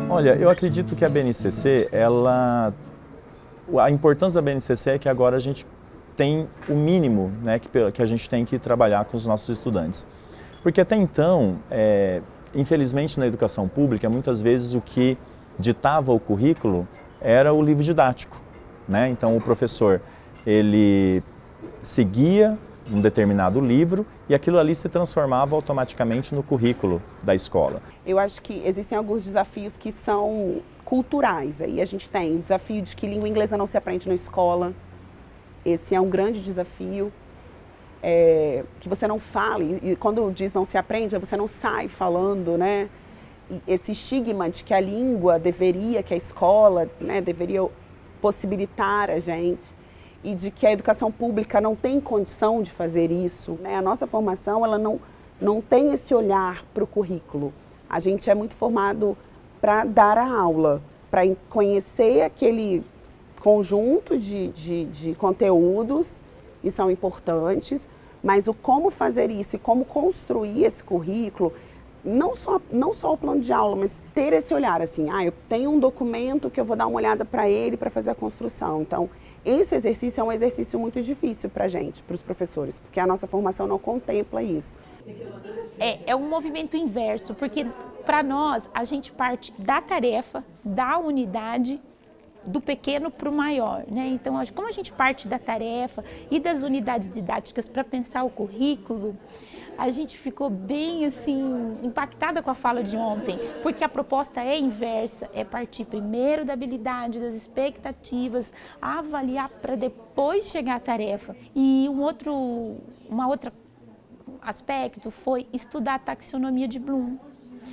Olha, eu acredito que a BNCC, a importância da BNCC é que agora a gente tem o mínimo, né, que a gente tem que trabalhar com os nossos estudantes. Porque até então, infelizmente na educação pública, muitas vezes o que ditava o currículo era o livro didático, né? Então o professor, ele seguia um determinado livro e aquilo ali se transformava automaticamente no currículo da escola. Eu acho que existem alguns desafios que são culturais. Aí a gente tem o desafio de que língua inglesa não se aprende na escola. Esse é um grande desafio. Que você não fale, e quando diz não se aprende, você não sai falando, né? E esse estigma de que a língua deveria, que a escola, né, deveria possibilitar a gente, e de que a educação pública não tem condição de fazer isso, né? A nossa formação, ela não tem esse olhar para o currículo. A gente é muito formado para dar a aula, para conhecer aquele conjunto de conteúdos que são importantes, mas o como fazer isso e como construir esse currículo, não só o plano de aula, mas ter esse olhar assim, eu tenho um documento que eu vou dar uma olhada para ele para fazer a construção. Então, esse exercício é um exercício muito difícil para a gente, para os professores, porque a nossa formação não contempla isso. É um movimento inverso, porque para nós a gente parte da tarefa, da unidade, do pequeno para o maior, né? Então, como a gente parte da tarefa e das unidades didáticas para pensar o currículo, a gente ficou bem assim impactada com a fala de ontem, porque a proposta é inversa, é partir primeiro da habilidade, das expectativas, avaliar para depois chegar à tarefa. E um outro aspecto foi estudar a taxonomia de Bloom,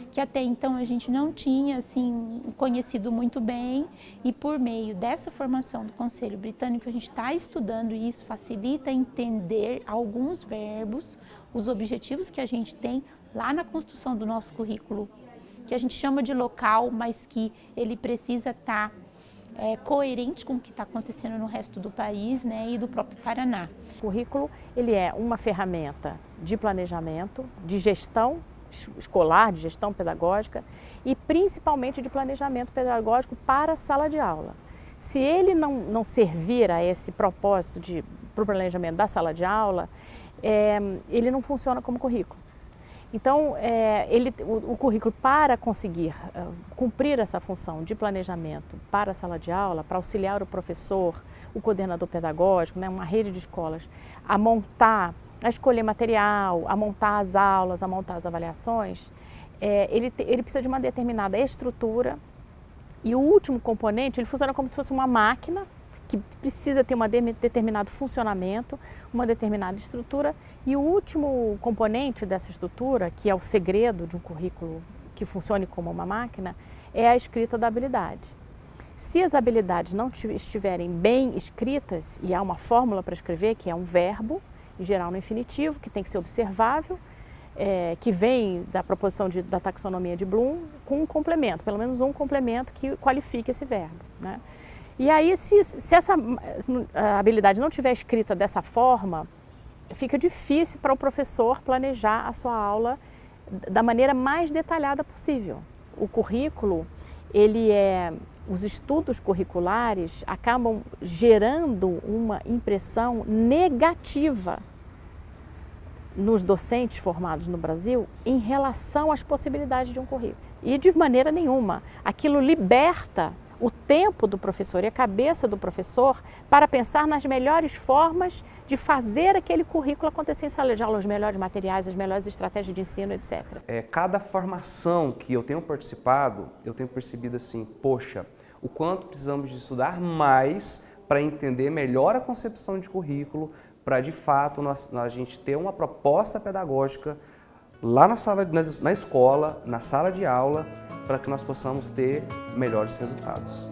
que até então a gente não tinha assim, conhecido muito bem, e por meio dessa formação do Conselho Britânico a gente está estudando isso, facilita entender alguns verbos, os objetivos que a gente tem lá na construção do nosso currículo, que a gente chama de local, mas que ele precisa estar coerente com o que está acontecendo no resto do país, né, e do próprio Paraná. O currículo, ele é uma ferramenta de planejamento, de gestão escolar, de gestão pedagógica e principalmente de planejamento pedagógico para a sala de aula. Se ele não servir a esse propósito para o planejamento da sala de aula, ele não funciona como currículo. Então, o currículo, para conseguir cumprir essa função de planejamento para a sala de aula, para auxiliar o professor, o coordenador pedagógico, né, uma rede de escolas, a escolher material, a montar as aulas, a montar as avaliações, ele precisa de uma determinada estrutura. E o último componente, ele funciona como se fosse uma máquina que precisa ter um determinado funcionamento, uma determinada estrutura. E o último componente dessa estrutura, que é o segredo de um currículo que funcione como uma máquina, é a escrita da habilidade. Se as habilidades não estiverem bem escritas, e há uma fórmula para escrever, que é um verbo, em geral no infinitivo, que tem que ser observável, que vem da proposição da taxonomia de Bloom, com um complemento, pelo menos um complemento que qualifique esse verbo, né? E aí, se essa habilidade não estiver escrita dessa forma, fica difícil para o professor planejar a sua aula da maneira mais detalhada possível. O currículo, os estudos curriculares acabam gerando uma impressão negativa nos docentes formados no Brasil em relação às possibilidades de um currículo. E de maneira nenhuma, aquilo liberta o tempo do professor e a cabeça do professor para pensar nas melhores formas de fazer aquele currículo acontecer em sala de aula, os melhores materiais, as melhores estratégias de ensino, etc. Cada formação que eu tenho participado, eu tenho percebido assim, poxa, o quanto precisamos de estudar mais para entender melhor a concepção de currículo, para de fato a gente ter uma proposta pedagógica lá na escola, na sala de aula, para que nós possamos ter melhores resultados.